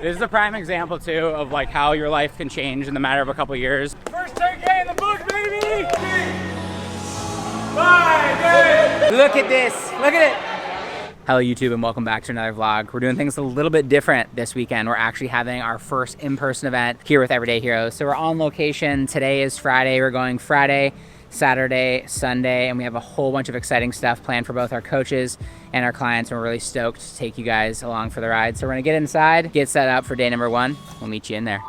This is a prime example too of like how your life can change in the matter of a couple years. First 10K in the book, baby! 5, 6. Look at this, look at it. Hello YouTube and welcome back to another vlog. We're doing things a little bit different this weekend. We're actually having our first in-person event here with Everyday Heroes. So we're on location. Today is Friday. We're going Friday, Saturday, Sunday, and we have a whole bunch of exciting stuff planned for both our coaches and our clients, and we're really stoked to take you guys along for the ride. So we're gonna get inside, get set up for day number 1. We'll meet you in there.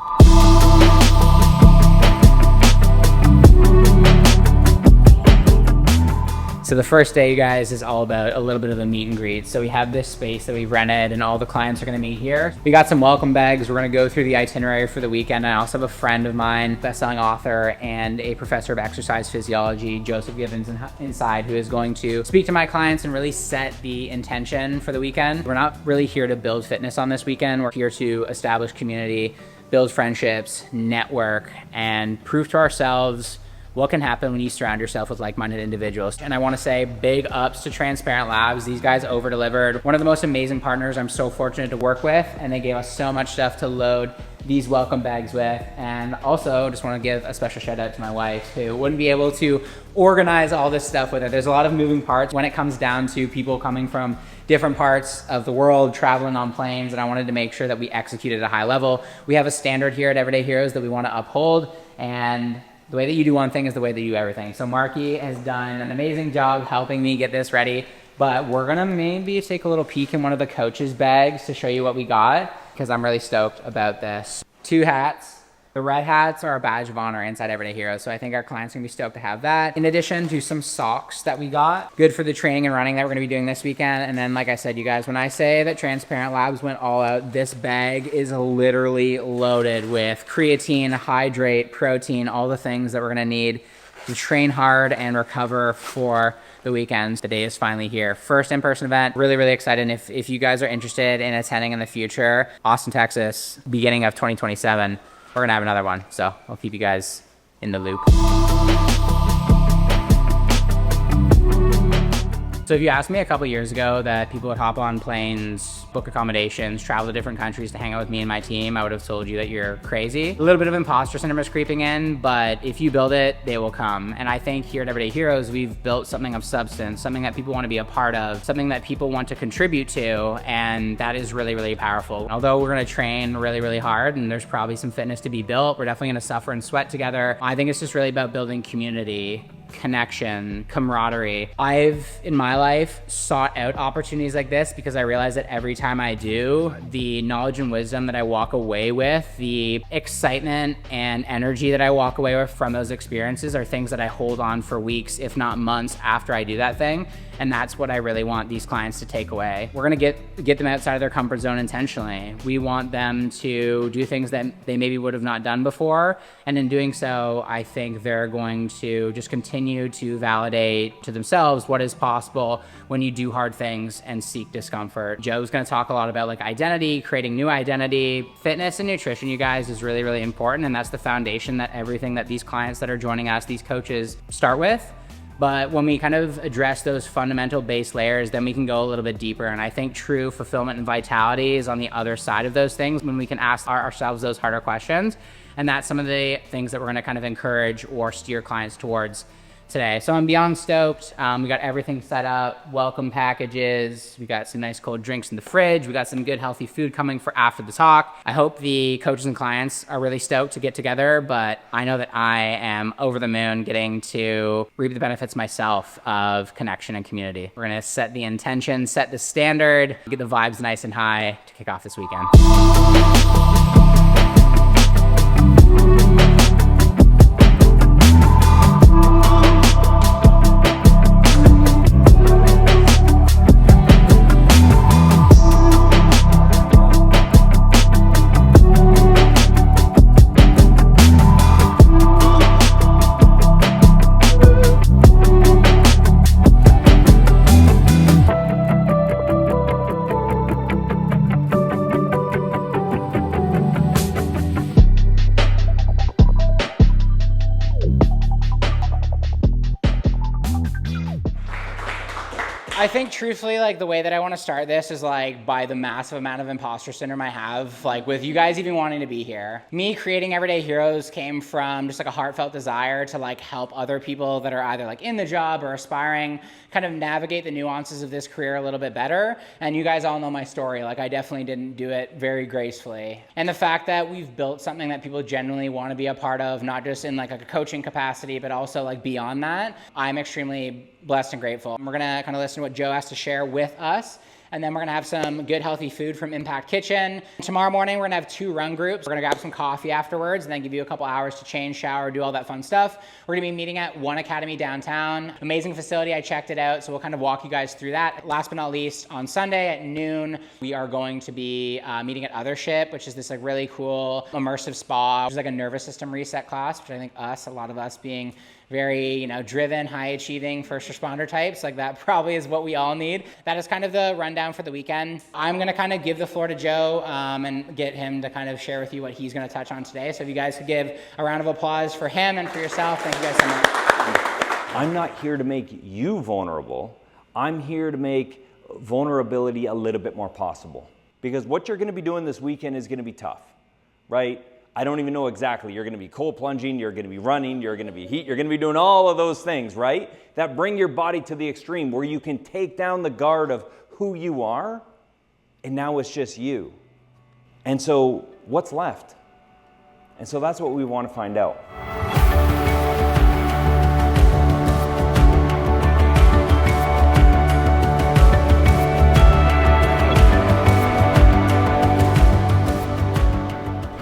So the first day, you guys, is all about a little bit of a meet and greet. So we have this space that we've rented and all the clients are gonna meet here. We got some welcome bags. We're gonna go through the itinerary for the weekend. I also have a friend of mine, best-selling author and a professor of exercise physiology, Joseph Gibbons, inside, who is going to speak to my clients and really set the intention for the weekend. We're not really here to build fitness on this weekend. We're here to establish community, build friendships, network, and prove to ourselves what can happen when you surround yourself with like-minded individuals. And I wanna say big ups to Transparent Labs. These guys over-delivered. One of the most amazing partners I'm so fortunate to work with, and they gave us so much stuff to load these welcome bags with. And also just wanna give a special shout out to my wife, who wouldn't be able to organize all this stuff with her. There's a lot of moving parts when it comes down to people coming from different parts of the world, traveling on planes, and I wanted to make sure that we executed at a high level. We have a standard here at Everyday Heroes that we wanna uphold, and the way that you do one thing is the way that you do everything. So Marky has done an amazing job helping me get this ready, but we're gonna maybe take a little peek in one of the coaches' bags to show you what we got, because I'm really stoked about this. 2 hats. The red hats are a badge of honor inside Everyday Heroes, so I think our clients are gonna be stoked to have that. In addition to some socks that we got, good for the training and running that we're gonna be doing this weekend. And then, like I said, you guys, when I say that Transparent Labs went all out, this bag is literally loaded with creatine, hydrate, protein, all the things that we're gonna need to train hard and recover for the weekends. The day is finally here. First in-person event. Really, really excited. And if you guys are interested in attending in the future, Austin, Texas, beginning of 2027, we're gonna have another one, so I'll keep you guys in the loop. So if you asked me a couple years ago that people would hop on planes, book accommodations, travel to different countries to hang out with me and my team, I would have told you that you're crazy. A little bit of imposter syndrome is creeping in, but if you build it, they will come. And I think here at Everyday Heroes, we've built something of substance, something that people want to be a part of, something that people want to contribute to, and that is really, really powerful. Although we're gonna train really, really hard, and there's probably some fitness to be built, we're definitely gonna suffer and sweat together. I think it's just really about building community, connection, camaraderie. I've, in my life, sought out opportunities like this because I realize that every time I do, the knowledge and wisdom that I walk away with, the excitement and energy that I walk away with from those experiences are things that I hold on for weeks, if not months, after I do that thing. And that's what I really want these clients to take away. We're gonna get them outside of their comfort zone intentionally. We want them to do things that they maybe would have not done before. And in doing so, I think they're going to just continue to validate to themselves what is possible when you do hard things and seek discomfort. Joe's gonna talk a lot about like identity, creating new identity. Fitness and nutrition, you guys, is really, really important. And that's the foundation that everything that these clients that are joining us, these coaches, start with. But when we kind of address those fundamental base layers, then we can go a little bit deeper. And I think true fulfillment and vitality is on the other side of those things, when we can ask ourselves those harder questions. And that's some of the things that we're gonna kind of encourage or steer clients towards today. So I'm beyond stoked. We got everything set up, welcome packages. We got some nice cold drinks in the fridge. We got some good healthy food coming for after the talk. I hope the coaches and clients are really stoked to get together, but I know that I am over the moon getting to reap the benefits myself of connection and community. We're gonna set the intention, set the standard, get the vibes nice and high to kick off this weekend. I think truthfully, like the way that I want to start this is like by the massive amount of imposter syndrome I have, like with you guys even wanting to be here. Me creating Everyday Heroes came from just like a heartfelt desire to like help other people that are either like in the job or aspiring kind of navigate the nuances of this career a little bit better. And you guys all know my story. Like I definitely didn't do it very gracefully. And the fact that we've built something that people genuinely want to be a part of, not just in like a coaching capacity, but also like beyond that, I'm extremely blessed and grateful. We're gonna kind of listen to what Joe has to share with us. And then we're gonna have some good, healthy food from Impact Kitchen. Tomorrow morning, we're gonna have 2 run groups. We're gonna grab some coffee afterwards and then give you a couple hours to change, shower, do all that fun stuff. We're gonna be meeting at One Academy downtown. Amazing facility, I checked it out, so we'll kind of walk you guys through that. Last but not least, on Sunday at noon, we are going to be meeting at Othership, which is this like really cool immersive spa, which is like a nervous system reset class, which I think a lot of us being very, driven, high achieving first responder types, like that probably is what we all need. That is kind of the rundown for the weekend. I'm gonna kind of give the floor to Joe and get him to kind of share with you what he's gonna touch on today. So if you guys could give a round of applause for him and for yourself, thank you guys so much. I'm not here to make you vulnerable. I'm here to make vulnerability a little bit more possible. Because what you're gonna be doing this weekend is gonna be tough, right? I don't even know exactly. You're gonna be cold plunging, you're gonna be running, you're gonna be heat, you're gonna be doing all of those things, right? That bring your body to the extreme where you can take down the guard of who you are, and now it's just you. And so what's left? And so that's what we wanna find out.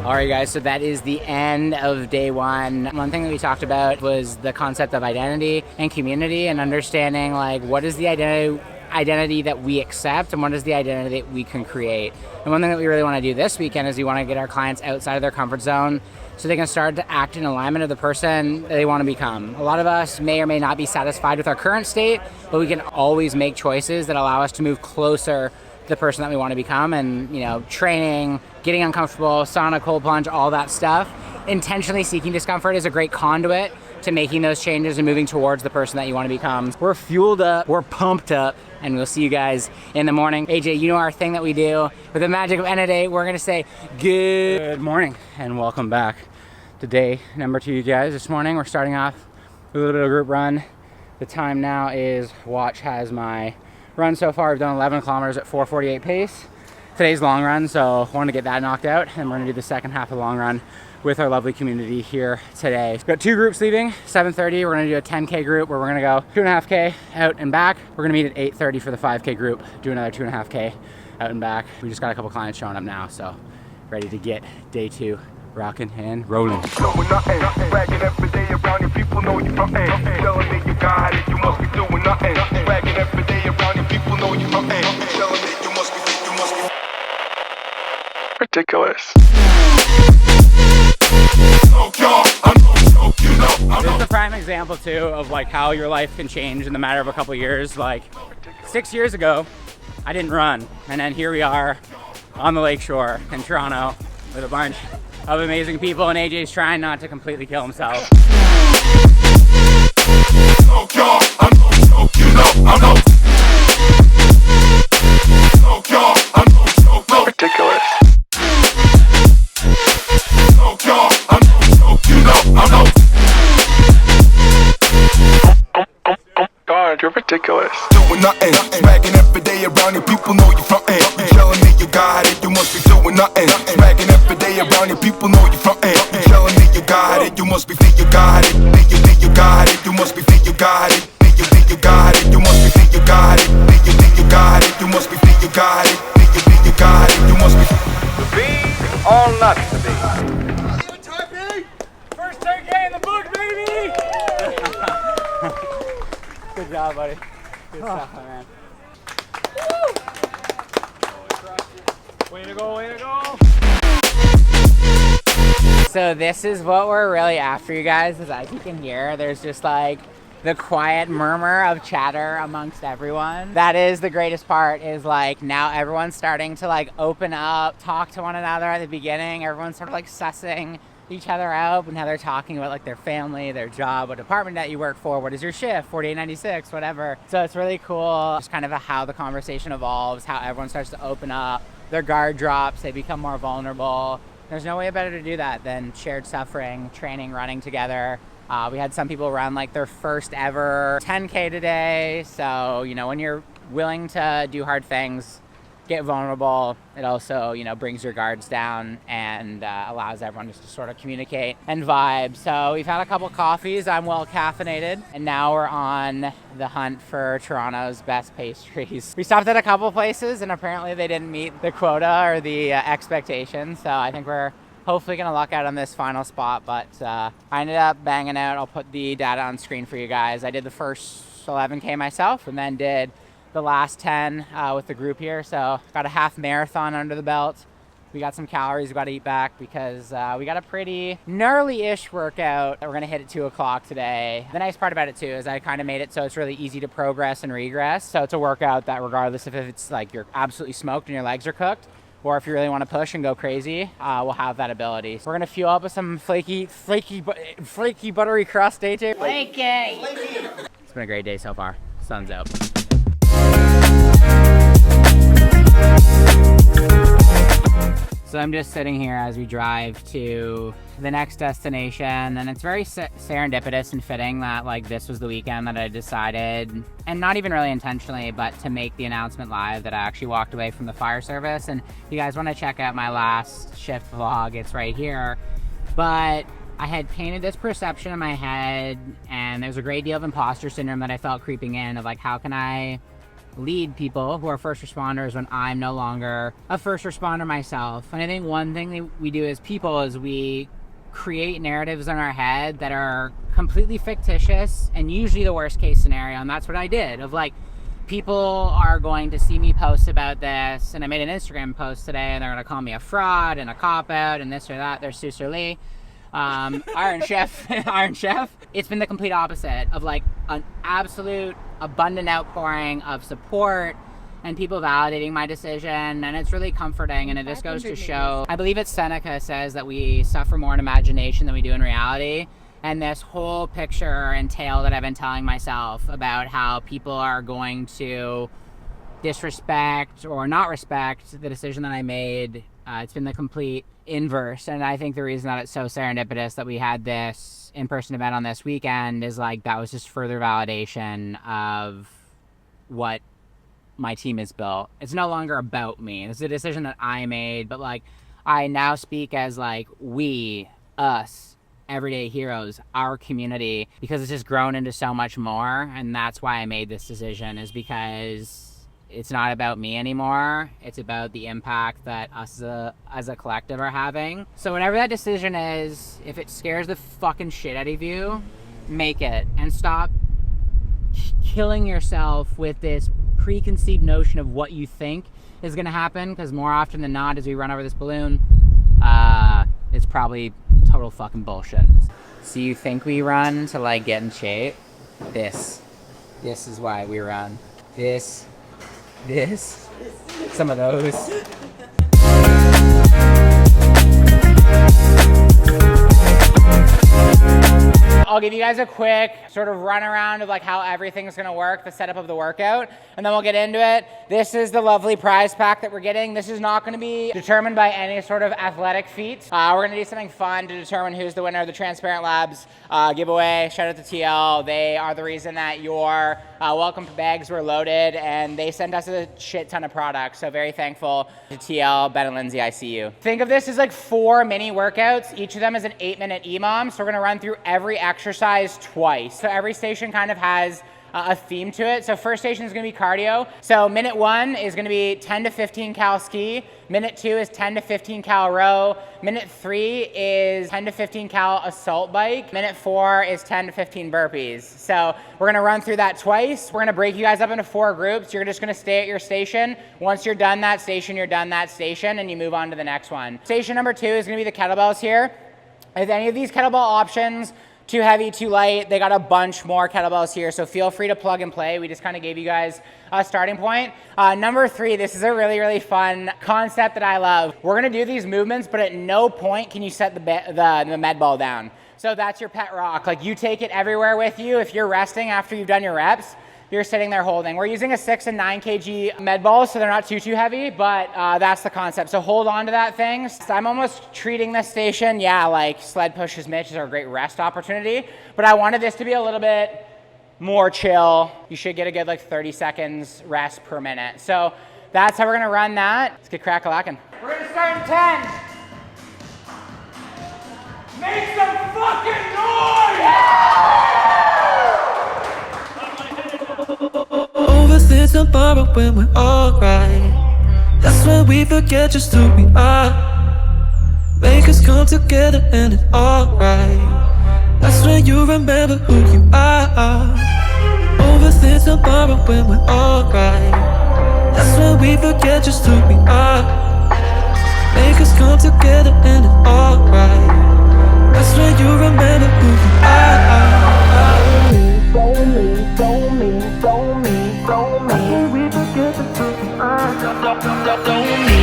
All right, guys, so that is the end of day one. One thing that we talked about was the concept of identity and community and understanding like what is the identity that we accept and what is the identity that we can create. And one thing that we really want to do this weekend is we want to get our clients outside of their comfort zone so they can start to act in alignment of the person that they want to become. A lot of us may or may not be satisfied with our current state, but we can always make choices that allow us to move closer to the person that we want to become. And training, getting uncomfortable, sauna, cold plunge, all that stuff. Intentionally seeking discomfort is a great conduit to making those changes and moving towards the person that you want to become. We're fueled up, we're pumped up, and we'll see you guys in the morning. AJ, you know our thing that we do. With the magic of end of day, we're gonna say good morning and welcome back to day number 2, you guys. This morning, we're starting off with a little bit of a group run. The time now is, watch has my run so far. We've done 11 kilometers at 4:48 pace. Today's long run, so I wanted to get that knocked out, and we're gonna do the second half of the long run with our lovely community here today. We've got 2 groups leaving, 7:30. We're gonna do a 10K group where we're gonna go 2.5K out and back. We're gonna meet at 8:30 for the 5K group, do another 2.5K out and back. We just got a couple clients showing up now, so ready to get day 2 rocking and rolling. Ridiculous. This is a prime example too of like how your life can change in the matter of a couple years. Like 6 years ago, I didn't run, and then here we are on the lakeshore in Toronto with a bunch of amazing people, and AJ's trying not to completely kill himself. Ridiculous. God, you're ridiculous. Doing nothing, bragging every day around you. People know you frontin'. You telling me you got it, you must be doing nothing. Bragging every day around you. People know you frontin'. You telling me you got it, you must be think you got it. Think you got it, you must be think you got it. Think you got it, you must be think you got it. Think you got it, you must be think you got it. Think you got it, you must be. To be or not to be. First 10K in the book, baby! Good job, buddy. Good stuff, my man. Way to go, way to go! So this is what we're really after, you guys. As you can hear, there's just like the quiet murmur of chatter amongst everyone. That is the greatest part, is like now everyone's starting to like open up, talk to one another at the beginning. Everyone's sort of like sussing each other out, and now they're talking about like their family, their job, what department that you work for, what is your shift, 4896, whatever. So it's really cool, just kind of how the conversation evolves, how everyone starts to open up, their guard drops, they become more vulnerable. There's no way better to do that than shared suffering, training, running together. We had some people run like their first ever 10K today. So, you know, when you're willing to do hard things, get vulnerable, it also, you know, brings your guards down and allows everyone just to sort of communicate and vibe. So we've had a couple coffees, I'm well caffeinated, and now we're on the hunt for Toronto's best pastries. We stopped at a couple places and apparently they didn't meet the quota or the expectations. So I think we're hopefully gonna luck out on this final spot, but I ended up banging out. I'll put the data on screen for you guys. I did the first 11K myself and then did the last 10 with the group here. So got a half marathon under the belt. We got some calories we got to eat back because we got a pretty gnarly-ish workout that we're gonna hit at 2 o'clock today. The nice part about it too is I kind of made it so it's really easy to progress and regress. So it's a workout that regardless if it's like you're absolutely smoked and your legs are cooked, or if you really want to push and go crazy, we'll have that ability. So we're gonna fuel up with some flaky buttery crust, AJ. Flaky! It's been a great day so far. Sun's out. So I'm just sitting here as we drive to the next destination, and it's very serendipitous and fitting that like this was the weekend that I decided, and not even really intentionally, but to make the announcement live that I actually walked away from the fire service. And if you guys want to check out my last shift vlog, it's right here. But I had painted this perception in my head, and there's a great deal of imposter syndrome that I felt creeping in of like, how can I lead people who are first responders when I'm no longer a first responder myself? And I think one thing that we do as people is we create narratives in our head that are completely fictitious and usually the worst case scenario. And that's what I did, of like, people are going to see me post about this, and I made an Instagram post today and they're gonna call me a fraud and a cop-out and this or that. There's Suser Lee. Iron Chef. It's been the complete opposite of like an absolute abundant outpouring of support and people validating my decision, and it's really comforting. And it just goes to show, I believe it's Seneca says that we suffer more in imagination than we do in reality. And this whole picture and tale that I've been telling myself about how people are going to disrespect or not respect the decision that I made, it's been the complete inverse. And I think the reason that it's so serendipitous that we had this in-person event on this weekend is like that was just further validation of what my team has built. It's no longer about me. It's a decision that I made, but like I now speak as like we, us, everyday heroes, our community, because it's just grown into so much more. And that's why I made this decision, is because it's not about me anymore. It's about the impact that us as a collective are having. So whatever that decision is, if it scares the fucking shit out of you, make it. And stop killing yourself with this preconceived notion of what you think is gonna happen, because more often than not, as we run over this balloon, it's probably total fucking bullshit. So you think we run to like get in shape? This is why we run. This, some of those. I'll give you guys a quick sort of run around of like how everything's gonna work, the setup of the workout, and then we'll get into it. This is the lovely prize pack that we're getting. This is not gonna be determined by any sort of athletic feat. We're gonna do something fun to determine who's the winner of the Transparent Labs giveaway. Shout out to TL. They are the reason that your welcome bags were loaded, and they sent us a shit ton of products. So very thankful to TL, Ben and Lindsay, I see you. Think of this as like 4 mini workouts. Each of them is an 8-minute EMOM. So we're gonna run through every exercise twice. So every station kind of has a theme to it. So first station is gonna be cardio. So minute 1 is gonna be 10 to 15 cal ski. Minute 2 is 10 to 15 cal row. Minute 3 is 10 to 15 cal assault bike. Minute 4 is 10 to 15 burpees. So we're gonna run through that twice. We're gonna break you guys up into 4 groups. You're just gonna stay at your station. Once you're done that station, you're done that station, and you move on to the next one. Station number 2 is gonna be the kettlebells here. If any of these kettlebell options too heavy, too light. They got a bunch more kettlebells here, so feel free to plug and play. We just kind of gave you guys a starting point. Number 3, this is a really, really fun concept that I love. We're gonna do these movements, but at no point can you set the med ball down. So that's your pet rock. Like, you take it everywhere with you. If you're resting after you've done your reps, you're sitting there holding. We're using a 6 and 9 kg med balls, so they're not too heavy, but that's the concept. So hold on to that thing. I'm almost treating this station, like sled pushes Mitch are a great rest opportunity, but I wanted this to be a little bit more chill. You should get a good 30 seconds rest per minute. So that's how we're gonna run that. Let's get crack-a-lackin'. We're gonna start in 10. Make some fucking noise! Overthink tomorrow when we're alright. That's when we forget just who we are. Make us come together and it's alright. That's when you remember who you are. Overthink tomorrow when we're alright. That's when we forget just who we are. Make us come together and it's alright. That's when you remember who you are. Don't me. That's when we forget just who we are. Don't me.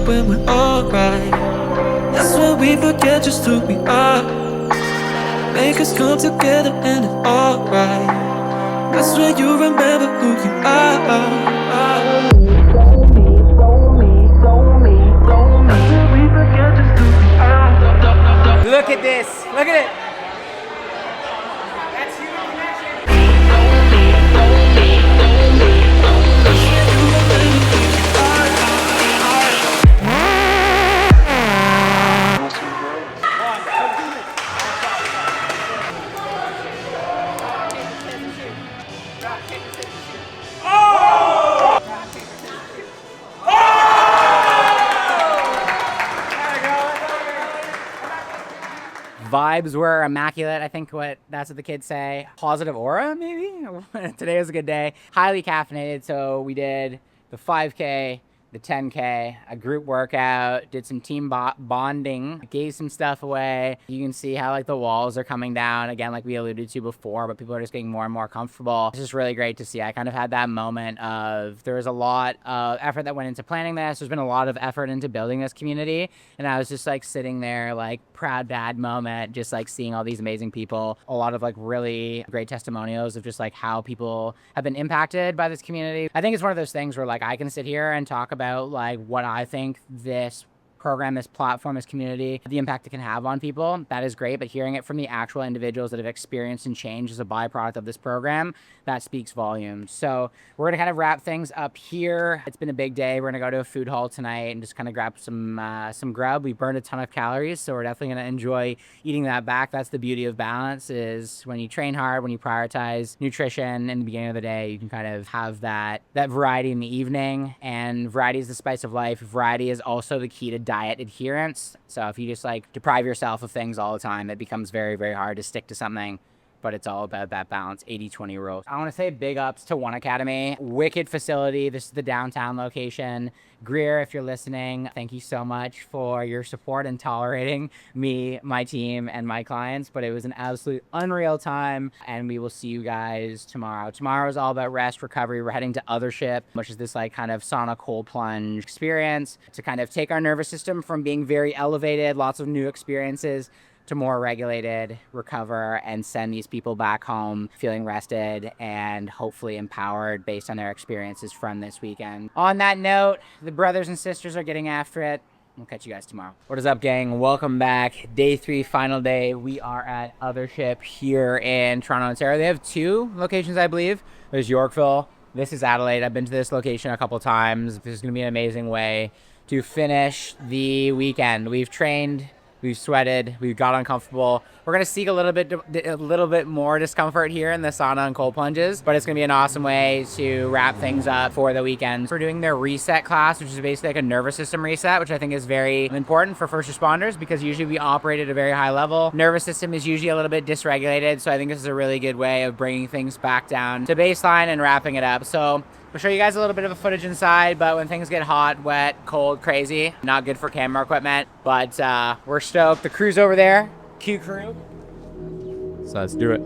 When we're alright, that's when we forget just who we are. Make us come together and it's alright. That's when you remember who you are. That's when we forget just who we are. Look at this. Look at it. That's human connection. Vibes were immaculate. I think that's what the kids say. Positive aura, maybe? Today was a good day. Highly caffeinated, so we did the 5K, the 10K, a group workout, did some team bonding, gave some stuff away. You can see how the walls are coming down, again, like we alluded to before, but people are just getting more and more comfortable. It's just really great to see. I kind of had that moment of, there was a lot of effort that went into planning this. There's been a lot of effort into building this community, and I was just sitting there, proud dad moment, just seeing all these amazing people, a lot of really great testimonials of just how people have been impacted by this community. I think it's one of those things where I can sit here and talk about what I think this program, this platform, this community, the impact it can have on people, that is great. But hearing it from the actual individuals that have experienced and changed as a byproduct of this program, that speaks volumes. So we're gonna kind of wrap things up here. It's been a big day. We're gonna go to a food hall tonight and just kind of grab some grub. We burned a ton of calories, so we're definitely gonna enjoy eating that back. That's the beauty of balance, is when you train hard, when you prioritize nutrition in the beginning of the day, you can kind of have that variety in the evening. And variety is the spice of life. Variety is also the key to diet adherence. So if you just deprive yourself of things all the time, it becomes very, very hard to stick to something. But it's all about that balance, 80-20 rule. I want to say big ups to One Academy. Wicked facility. This is the downtown location. Greer, if you're listening, thank you so much for your support and tolerating me, my team, and my clients. But it was an absolute unreal time, and we will see you guys tomorrow. Tomorrow is all about rest, recovery. We're heading to Othership, which is this kind of sauna cold plunge experience to kind of take our nervous system from being very elevated, lots of new experiences, to more regulated, recover, and send these people back home feeling rested and hopefully empowered based on their experiences from this weekend. On that note, the brothers and sisters are getting after it. We'll catch you guys tomorrow. What is up, gang? Welcome back. Day 3, final day. We are at Othership here in Toronto, Ontario. They have 2 locations, I believe. There's Yorkville. This is Adelaide. I've been to this location a couple times. This is going to be an amazing way to finish the weekend. We've trained, we've sweated, we've got uncomfortable. We're going to seek a little bit more discomfort here in the sauna and cold plunges, but it's going to be an awesome way to wrap things up for the weekend. We're doing their reset class, which is basically like a nervous system reset, which I think is very important for first responders because usually we operate at a very high level. Nervous system is usually a little bit dysregulated, so I think this is a really good way of bringing things back down to baseline and wrapping it up. So I'll show you guys a little bit of a footage inside, but when things get hot, wet, cold, crazy, not good for camera equipment, but we're stoked. The crew's over there, Q crew. So let's do it.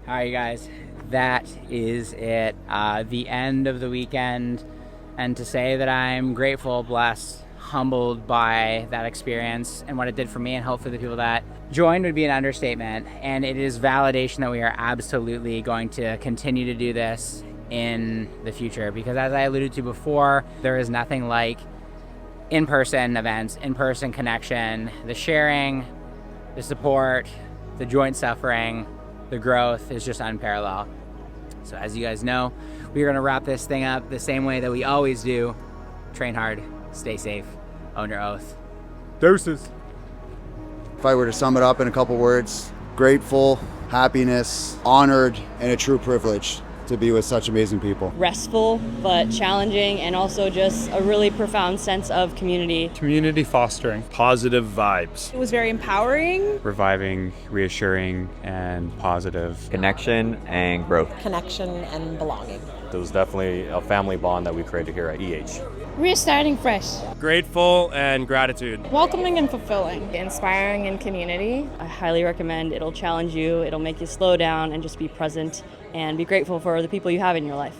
All right, you guys, that is it. The end of the weekend. And to say that I'm grateful, blessed, humbled by that experience and what it did for me and hopefully the people that joined would be an understatement. And it is validation that we are absolutely going to continue to do this in the future. Because as I alluded to before, there is nothing like in-person events, in-person connection, the sharing, the support, the joint suffering, the growth is just unparalleled. So as you guys know, we're gonna wrap this thing up the same way that we always do. Train hard, stay safe, own your oath. Deuces. If I were to sum it up in a couple words, grateful, happiness, honored, and a true privilege to be with such amazing people. Restful, but challenging, and also just a really profound sense of community. Community fostering. Positive vibes. It was very empowering. Reviving, reassuring, and positive. Connection and growth. Connection and belonging. It was definitely a family bond that we created here at EH. Restarting fresh. Grateful and gratitude. Welcoming and fulfilling. Inspiring and community. I highly recommend. It'll challenge you, it'll make you slow down and just be present and be grateful for the people you have in your life.